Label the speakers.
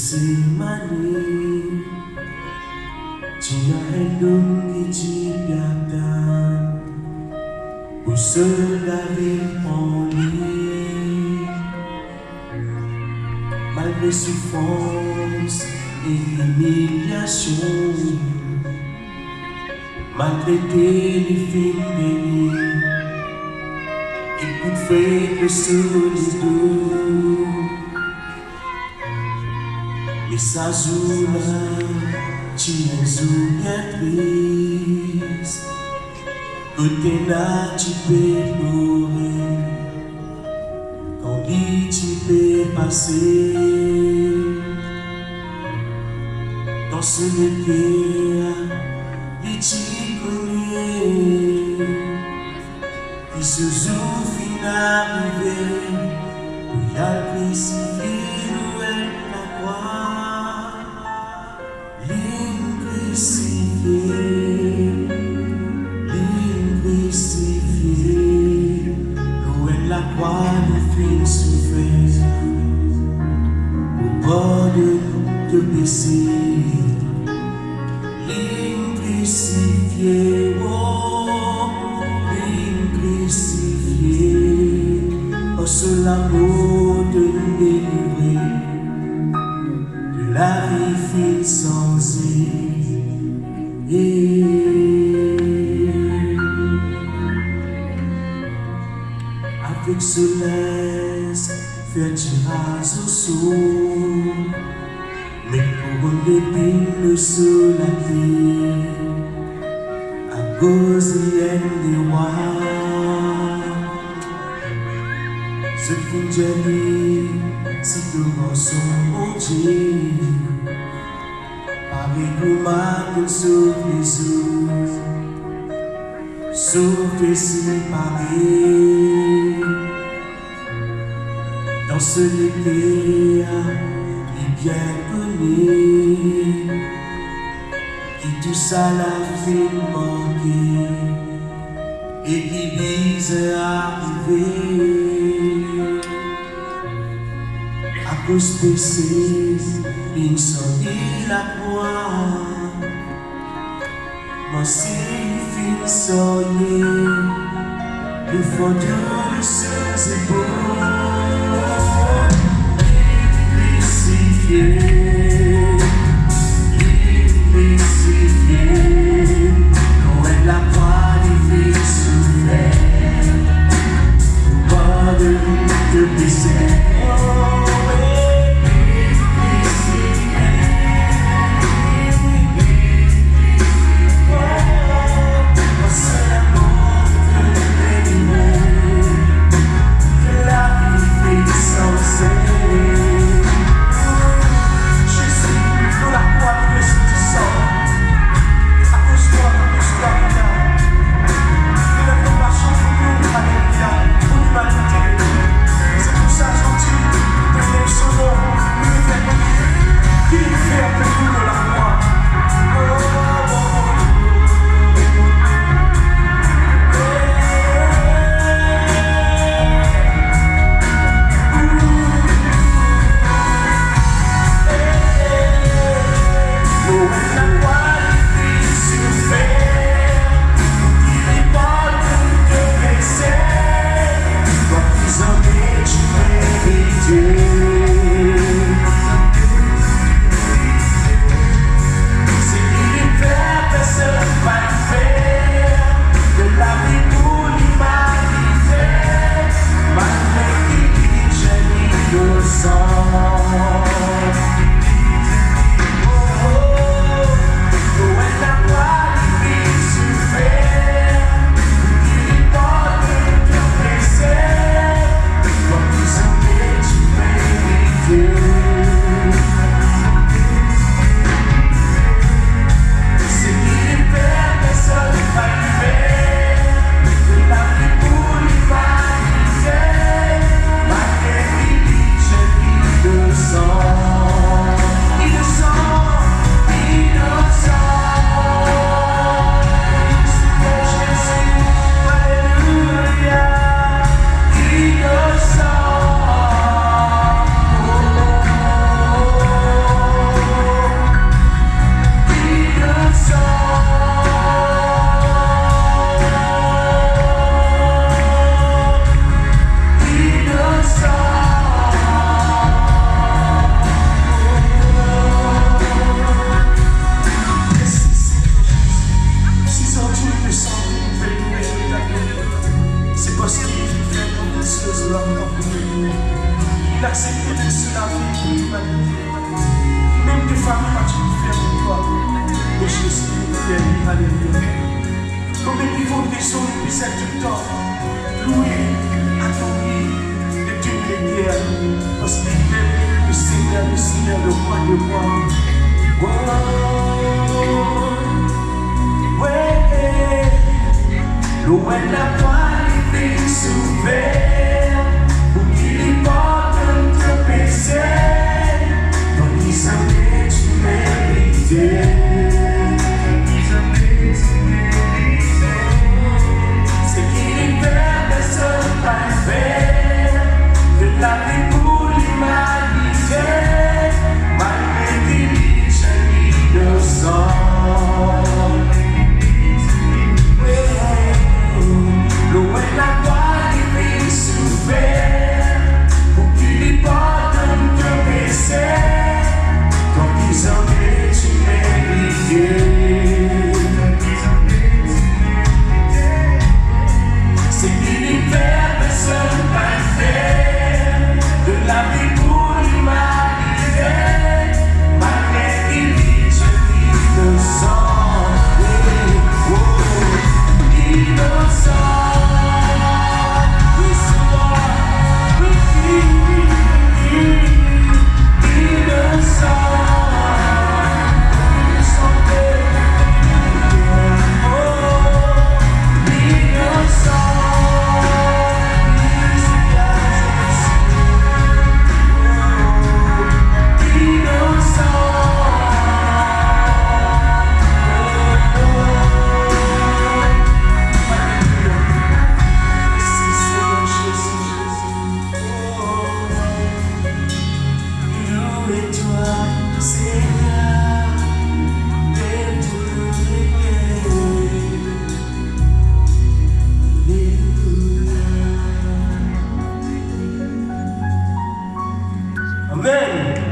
Speaker 1: Getsemani, Cinahendung Cipiatan, Uselarim en lit, malgré souffrance et humiliation, malgré les films bénis, écoute faible solitude. Messazula, Chinezou bien triste, côté là tu peux pleurer, quand dit tu peux passer, dans ce métier, dit tu connais, qui se joue fin arrivé, où y a le crucifié, où est la croix. Crucifié, loin de la croix, le fils souffert, au bord de péché, crucifié, oh, crucifié, oh, sur l'amour de nous délivrer, de la vie fine sans avec soleil, faire tirage au saut, mais pour un début sur la terre, à cause des rois, ce qui j'ai si tout son mon Dieu, avec nous marque sur les eaux, sauf que si pareil. Dans ce l'été, il bien connu, qui tout ça la fait manquer, et qui vise à arriver. À cause de ces l'incendie la croix, mon signe soigné, le fond de ses épaules. disait tout le temps, loué, adoré, de toutes les guerres, parce qu'il est le Seigneur, le roi de rois. Oh, ouais, loin de la voix, les filles s'ouvrent, pour qu'il y porte un peu baisser, dans les années tu méritais. Amen.